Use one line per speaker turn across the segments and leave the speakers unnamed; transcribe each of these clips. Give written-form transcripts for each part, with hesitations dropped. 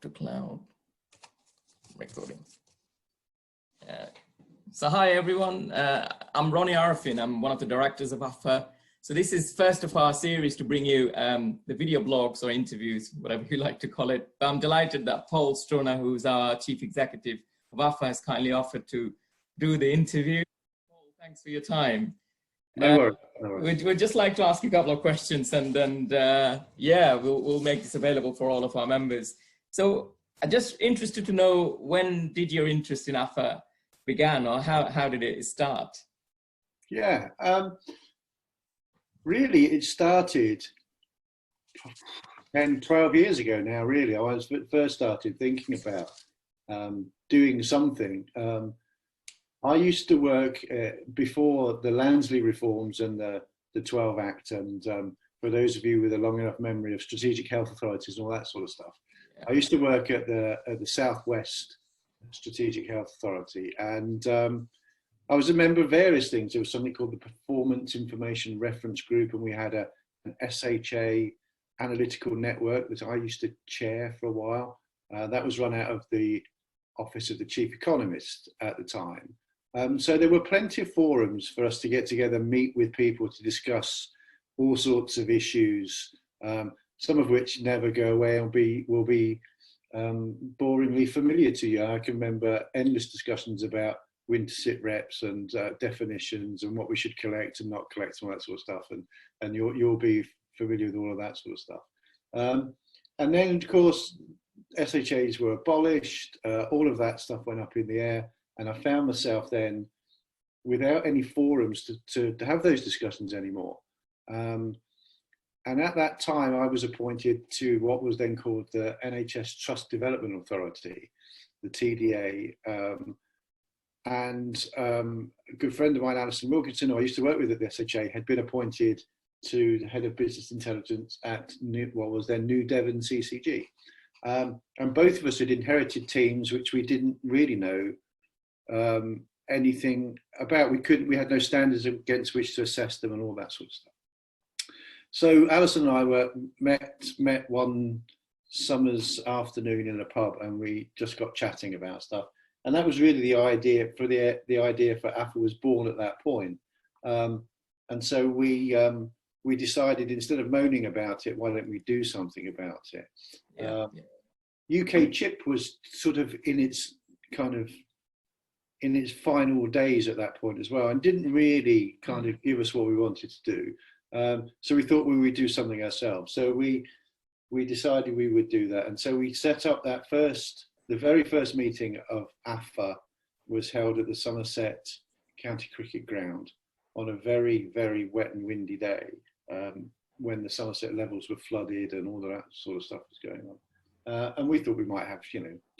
to cloud recording. So hi everyone, I'm Rony Arafin. I'm one of the directors of AphA. So this is first of our series to bring you the video blogs or interviews, whatever you like to call it. But I'm delighted that Paul Stroner, who's our chief executive of AphA, has kindly offered to do the interview. Paul, thanks for your time.
No worries. No worries.
We'd just like to ask a couple of questions, and yeah, we'll make this available for all of our members. So I'm just interested to know, when did your interest in AphA began, or how did it start?
Yeah, really it started 10, 12 years ago now, really. I was first started thinking about doing something. I used to work before the Lansley reforms and the 12 Act, and for those of you with a long enough memory of strategic health authorities and all that sort of stuff, I used to work at the Southwest Strategic Health Authority, and I was a member of various things. There was something called the Performance Information Reference Group, and we had an SHA analytical network that I used to chair for a while. That was run out of the office of the chief economist at the time. So there were plenty of forums for us to get together, meet with people to discuss all sorts of issues, some of which never go away and will be boringly familiar to you. I can remember endless discussions about winter sit reps and definitions and what we should collect and not collect and all that sort of stuff, and you'll be familiar with all of that sort of stuff. And then of course SHAs were abolished, all of that stuff went up in the air, and I found myself then without any forums to have those discussions anymore. And at that time, I was appointed to what was then called the NHS Trust Development Authority, the TDA. And a good friend of mine, Alison Wilkinson, who I used to work with at the SHA, had been appointed to the head of business intelligence at what was then New Devon CCG. And both of us had inherited teams which we didn't really know anything about. We had no standards against which to assess them and all that sort of stuff. So Alison and I met one summer's afternoon in a pub, and we just got chatting about stuff. And that was really the idea for the idea for AphA was born at that point. And so we decided, instead of moaning about it, why don't we do something about it? UK Chip was sort of in its final days at that point as well, and didn't really kind of give us what we wanted to do. So we thought we would do something ourselves. So we decided we would do that. And so we set up the very first meeting of AphA was held at the Somerset County Cricket Ground on a very, very wet and windy day, when the Somerset levels were flooded and all of that sort of stuff was going on. And we thought we might have,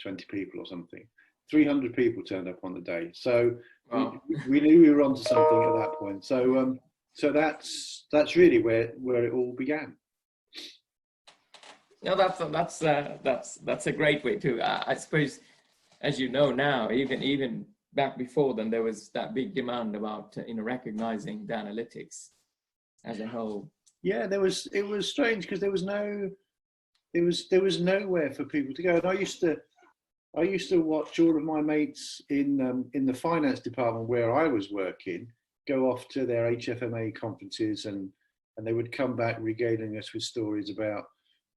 20 people or something. 300 people turned up on the day. So wow. we knew we were onto something at that point. So so that's really where it all began.
No, that's a great way to. I suppose, as you know now, even back before then, there was that big demand about recognizing the analytics as a whole. Yeah,
it was strange because there was nowhere for people to go, and I used to watch all of my mates in the finance department where I was working go off to their HFMA conferences, and they would come back regaling us with stories about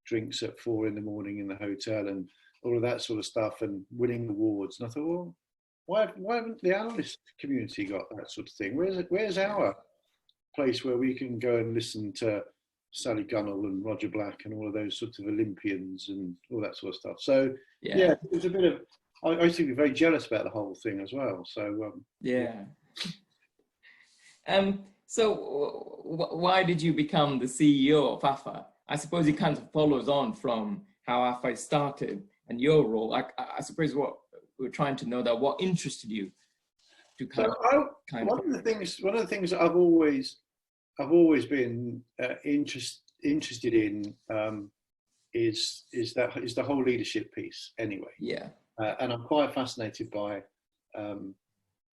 drinks at 4 in the morning in the hotel and all of that sort of stuff, and winning awards. And I thought, well, why haven't the analyst community got that sort of thing? Where's our place where we can go and listen to Sally Gunnell and Roger Black and all of those sorts of Olympians and all that sort of stuff? So yeah it was a bit of, I used to be very jealous about the whole thing as well. So
yeah. So why did you become the CEO of AphA? I suppose it kind of follows on from how AphA started and your role. I suppose what we're trying to know, that what interested you to
one of the things that I've always been interested in is the whole leadership piece anyway.
Yeah.
And I'm quite fascinated by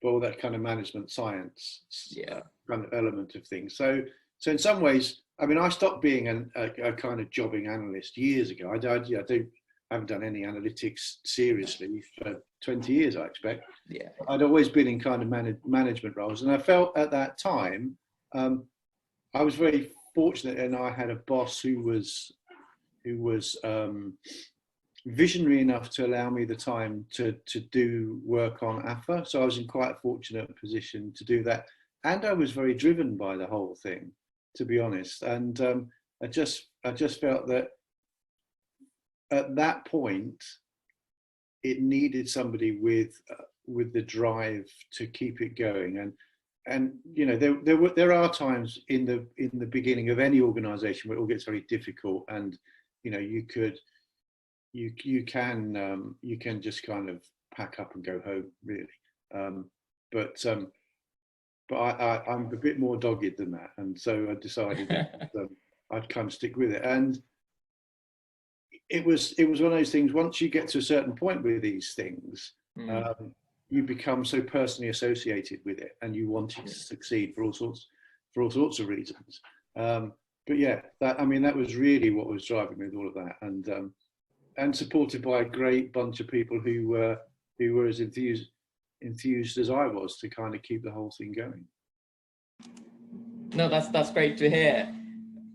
all that kind of management science kind of element of things. So in some ways, I mean, I stopped being a kind of jobbing analyst years ago. haven't done any analytics seriously for 20 years, I expect.
Yeah.
I'd always been in kind of management roles, and I felt at that time I was very fortunate, and I had a boss who was visionary enough to allow me the time to do work on AphA. So I was in quite a fortunate position to do that, and I was very driven by the whole thing, to be honest. And I just felt that at that point it needed somebody with the drive to keep it going. And you know, there are times in the beginning of any organization where it all gets very difficult, and you know, you can just kind of pack up and go home, really. But I'm a bit more dogged than that, and so I decided that I'd kind of stick with it. And it was one of those things. Once you get to a certain point with these things, you become so personally associated with it, and you want it to succeed for all sorts of reasons. But yeah, that was really what was driving me with all of that, and supported by a great bunch of people who were as enthused as I was to kind of keep the whole thing going.
No, that's great to hear,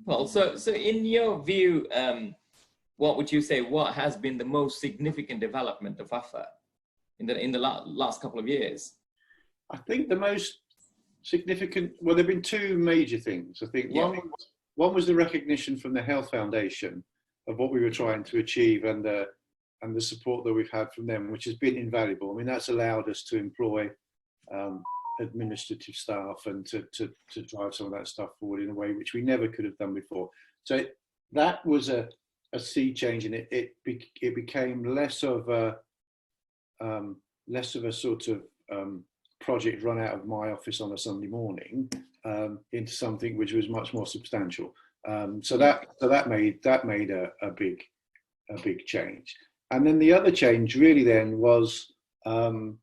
Paul. So in your view, what would you say, what has been the most significant development of AphA in the last couple of years?
I think the most significant, well, there have been two major things. I think one was the recognition from the Health Foundation of what we were trying to achieve, and the support that we've had from them, which has been invaluable. I mean, that's allowed us to employ administrative staff and to drive some of that stuff forward in a way which we never could have done before. So that was a sea change, and it became less of a sort of project run out of my office on a Sunday morning into something which was much more substantial. So that made a big change. And then the other change really then was the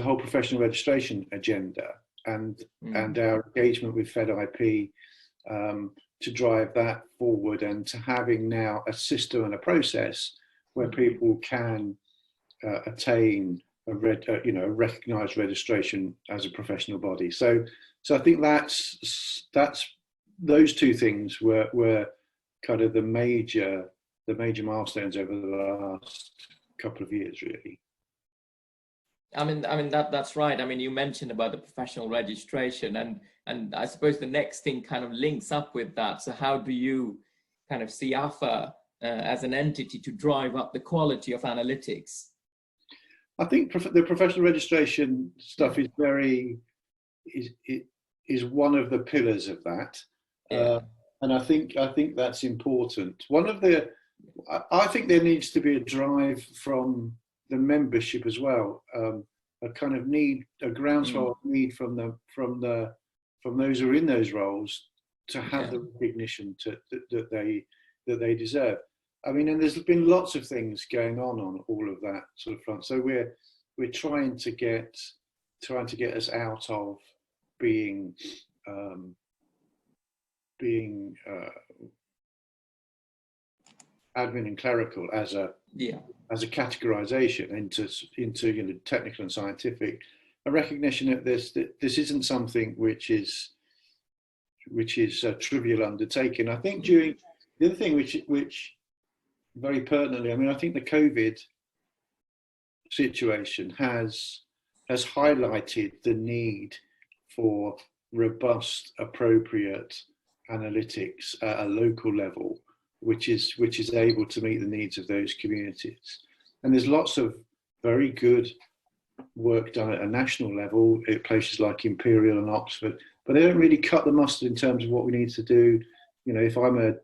whole professional registration agenda and our engagement with FedIP to drive that forward, and to having now a system and a process where people can attain a recognised registration as a professional body. So I think that's those two things were kind of the major milestones over the last couple of years, really.
I mean that's right. I mean, you mentioned about the professional registration, and I suppose the next thing kind of links up with that. So how do you kind of see AphA as an entity to drive up the quality of analytics?
I think the professional registration stuff is one of the pillars of that, and I think that's important. I think there needs to be a drive from the membership as well, a kind of need, a groundswell of need from those who are in those roles to have the recognition that they deserve. I mean, and there's been lots of things going on all of that sort of front. So we're trying to get us out of being admin and clerical as a categorization into technical and scientific, a recognition that this isn't something which is a trivial undertaking. I think the other thing which very pertinently, I mean, I think the COVID situation has highlighted the need for robust, appropriate analytics at a local level, which is able to meet the needs of those communities. And there's lots of very good work done at a national level at places like Imperial and Oxford, but they don't really cut the mustard in terms of what we need to do. You know, if I'm a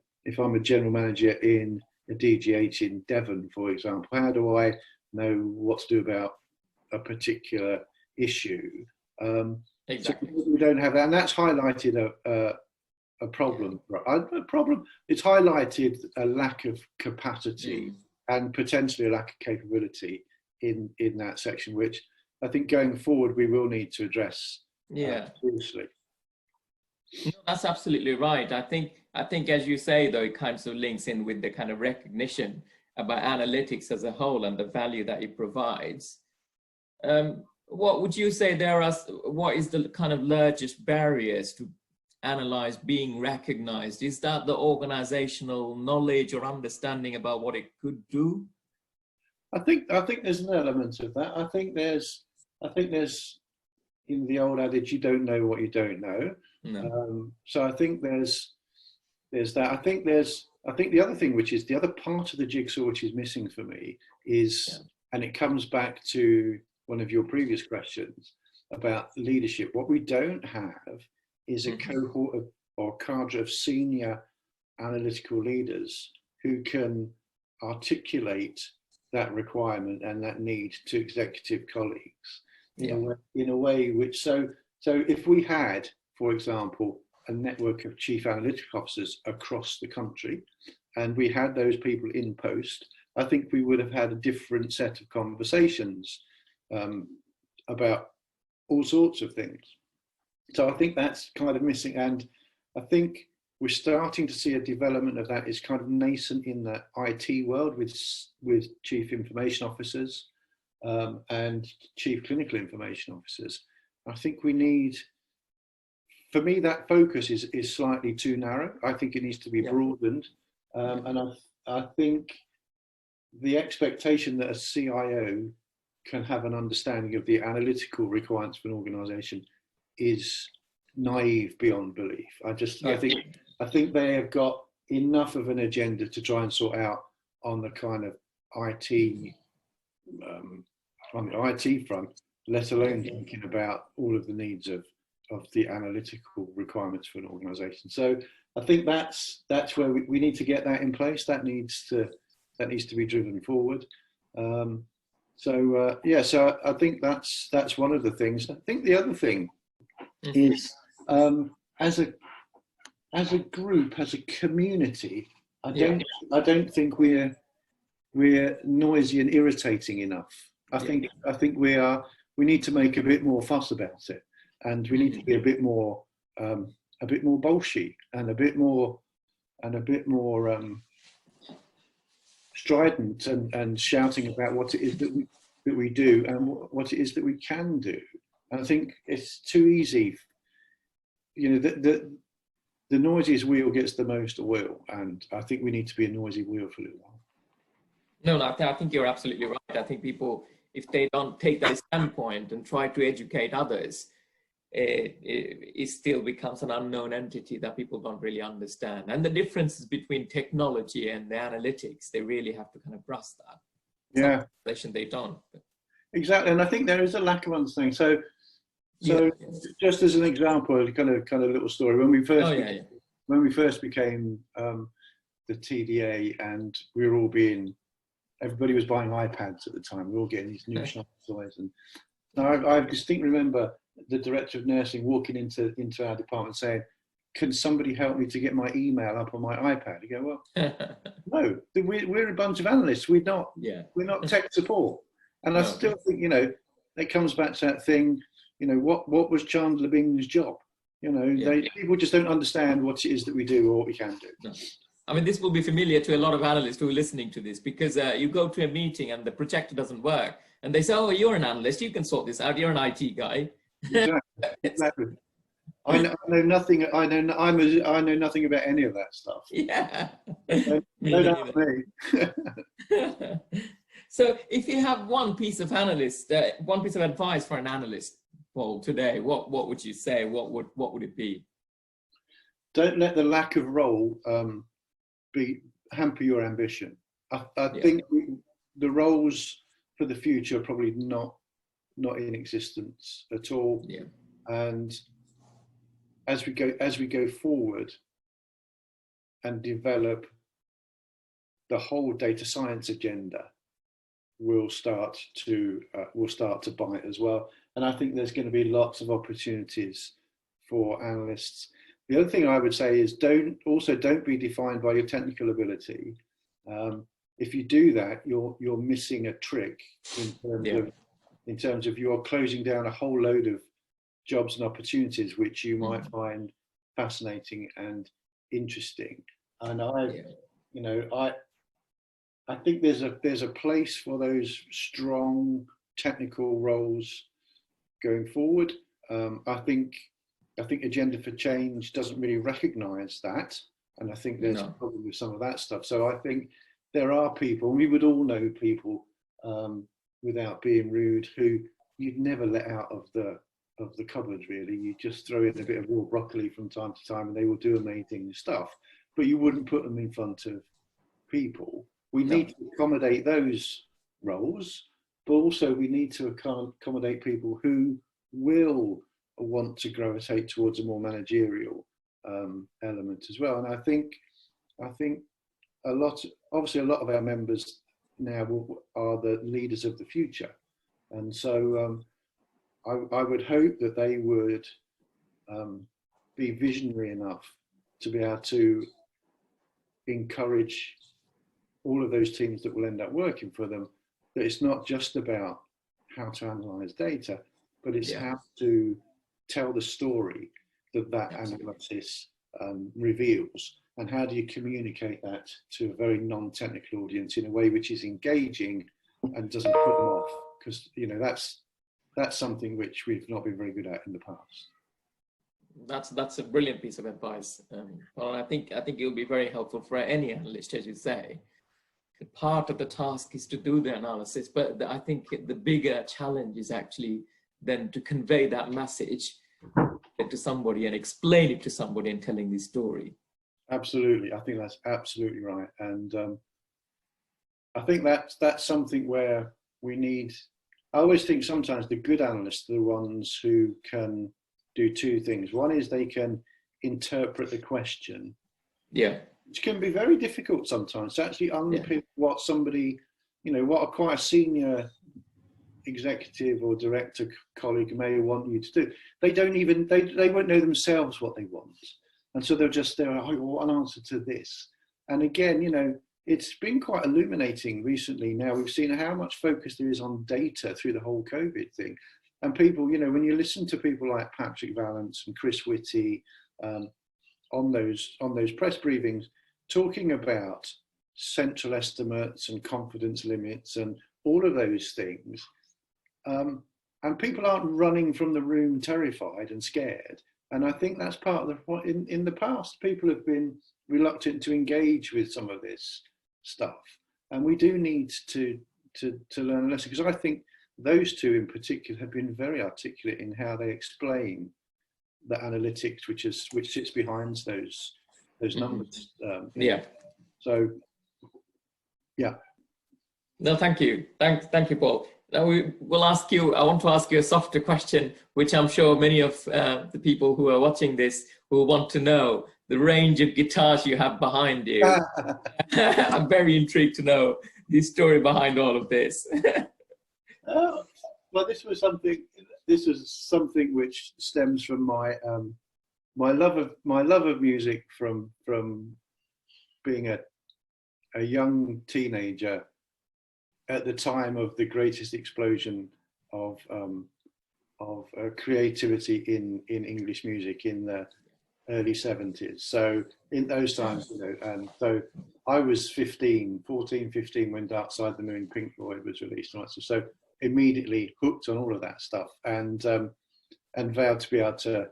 general manager in a DG8 in Devon, for example, how do I know what to do about a particular issue?
Exactly.
So we don't have that, and that's highlighted a problem. It's highlighted a lack of capacity and potentially a lack of capability in that section, which I think going forward we will need to address. Seriously.
No, that's absolutely right. I think as you say, though, it kind of links in with the kind of recognition. about analytics as a whole and the value that it provides. What would you say what is the kind of largest barriers to analyze being recognized? Is that the organizational knowledge or understanding about what it could do?
I think there's an element of that. I think there's in the old adage, you don't know what you don't know. No. So I think there's that. I think the other thing, which is the other part of the jigsaw which is missing for me is, and it comes back to one of your previous questions about leadership. What we don't have is a cohort of, or cadre of senior analytical leaders who can articulate that requirement and that need to executive colleagues in a way which, so if we had, for example, a network of chief analytical officers across the country, and we had those people in post, I think we would have had a different set of conversations about all sorts of things. So I think that's kind of missing, and I think we're starting to see a development of that is kind of nascent in the IT world with chief information officers and chief clinical information officers. I think we need, for me, that focus is slightly too narrow. I think it needs to be broadened. And I think the expectation that a CIO can have an understanding of the analytical requirements of an organization is naive beyond belief. I think they have got enough of an agenda to try and sort out on the kind of IT, on the IT front, let alone thinking about all of the needs of the analytical requirements for an organization. So I think that's where we need to get that in place. That needs to be driven forward. So I think that's one of the things. I think the other thing is, as a group, as a community, I don't think we're noisy and irritating enough. I think we need to make a bit more fuss about it, and we need to be a bit more bolshy and a bit more strident and shouting about what it is that we do and what it is that we can do. And I think it's too easy. You know, the noisiest wheel gets the most oil, and I think we need to be a noisy wheel for a little while.
No, I think you're absolutely right. I think people, if they don't take that standpoint and try to educate others, it still becomes an unknown entity that people don't really understand. And the differences between technology and the analytics, they really have to kind of grasp that.
Yeah.
They don't.
Exactly, and I think there is a lack of understanding. So just as an example, a kind of little story. When we first became the TDA, and we were all everybody was buying iPads at the time. We were all getting these new shiny toys, and I distinctly remember the director of nursing walking into our department saying, "Can somebody help me to get my email up on my iPad?" You go, "Well, no, we're a bunch of analysts. We're not tech support." And I still think, you know, it comes back to that thing. You know, what was Chandler Bing's job? You know, people just don't understand what it is that we do or what we can do.
No. I mean, this will be familiar to a lot of analysts who are listening to this, because you go to a meeting and the projector doesn't work, and they say, "Oh, you're an analyst. You can sort this out. You're an IT guy."
Exactly. I know nothing. I know nothing about any of that stuff.
Yeah.
No doubt me.
So, if you have one piece of advice for an analyst, Paul, today, what would you say? What would it be?
Don't let the lack of role hamper your ambition. I think the roles for the future are probably not in existence at all. Yeah. And as we go forward and develop the whole data science agenda, we'll start to bite as well. And I think there's going to be lots of opportunities for analysts. The other thing I would say is don't be defined by your technical ability. If you do that, you're missing a trick in terms of you're closing down a whole load of jobs and opportunities which you might find fascinating and interesting. And I think there's a place for those strong technical roles going forward. I think Agenda for Change doesn't really recognise that, and I think there's a problem with some of that stuff. So I think there are people, we would all know people, without being rude, who you'd never let out of the cupboard, really. You just throw in a bit of raw broccoli from time to time and they will do amazing stuff, but you wouldn't put them in front of people. We need to accommodate those roles, but also we need to accommodate people who will want to gravitate towards a more managerial element as well. And I think obviously a lot of our members now are the leaders of the future, and so I would hope that they would be visionary enough to be able to encourage all of those teams that will end up working for them, that it's not just about how to analyze data, but it's how to tell the story that analysis reveals, and how do you communicate that to a very non-technical audience in a way which is engaging and doesn't put them off, because that's something which we've not been very good at in the past.
That's a brilliant piece of advice. Well, I think it will be very helpful for any analyst, as you say. Part of the task is to do the analysis, but I think the bigger challenge is actually then to convey that message to somebody and explain it to somebody and telling the story.
Absolutely, I think that's absolutely right, and I think that's something where we need. I always think sometimes the good analysts are the ones who can do two things. One is they can interpret the question, which can be very difficult sometimes to actually unpick what somebody, what quite a senior executive or director colleague may want you to do. They won't know themselves what they want, and so they're I want an answer to this. And again, it's been quite illuminating recently. Now we've seen how much focus there is on data through the whole COVID thing, and people, when you listen to people like Patrick Vallance and Chris Whitty on those press briefings, talking about central estimates and confidence limits and all of those things, and people aren't running from the room terrified and scared. And I think that's part of what in the past people have been reluctant to engage with some of this stuff, and we do need to learn a lesson, because I think those two in particular have been very articulate in how they explain the analytics which sits behind those numbers. So
no, thank you, Paul. Now I want to ask you a softer question, which I'm sure many of the people who are watching this will want to know: the range of guitars you have behind you. I'm very intrigued to know the story behind all of this.
Well, this was something which stems from my love of music from being a young teenager at the time of the greatest explosion of creativity in English music in the early 70s. So in those times, and so I was 15 when Dark Side of the Moon, Pink Floyd was released, and so immediately hooked on all of that stuff, and vowed to be able to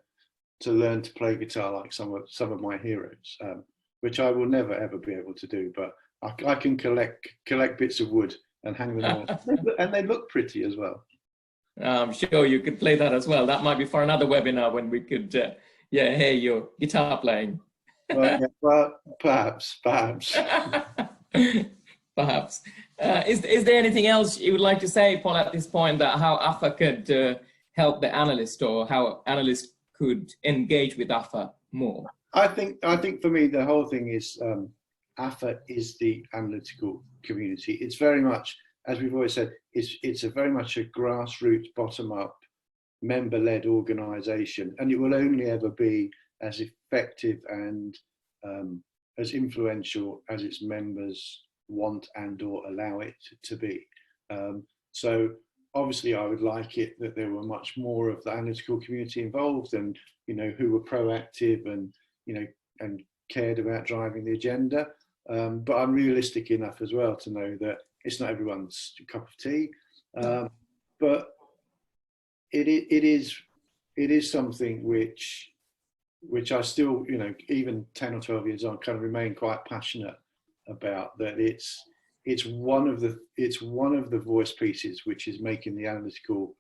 learn to play guitar like some of my heroes, which I will never ever be able to do, but I can collect bits of wood and hang them on, and they look pretty as well.
I'm sure you could play that as well. That might be for another webinar when we could hear your guitar playing.
Well, perhaps.
Perhaps. Is there anything else you would like to say, Paul, at this point, that how AphA could help the analyst, or how analysts could engage with AphA more?
I think for me the whole thing is AphA is the analytical community. It's very much, as we've always said, it's a very much a grassroots, bottom-up, member-led organisation, and it will only ever be as effective and as influential as its members want and or allow it to be. So obviously I would like it that there were much more of the analytical community involved, and who were proactive and and cared about driving the agenda. but I'm realistic enough as well to know that it's not everyone's cup of tea. But it is something which I still, you know, even 10 or 12 years on, kind of remain quite passionate about. That it's one of the voice pieces which is making the analytical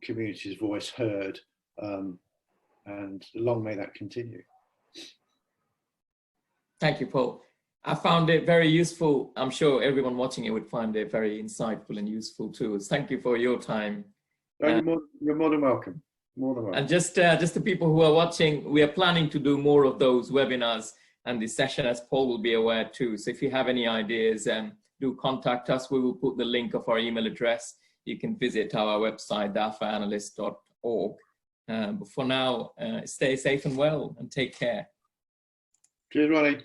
community's voice heard, and long may that continue.
Thank you, Paul. I found it very useful. I'm sure everyone watching it would find it very insightful and useful too. Thank you for your time.
You're more than welcome. More than welcome.
And just the people who are watching, we are planning to do more of those webinars and this session, as Paul will be aware too. So if you have any ideas, do contact us. We will put the link of our email address. You can visit our website, aphaanalysts.org. But for now, stay safe and well and take care.
Cheers, Ronny.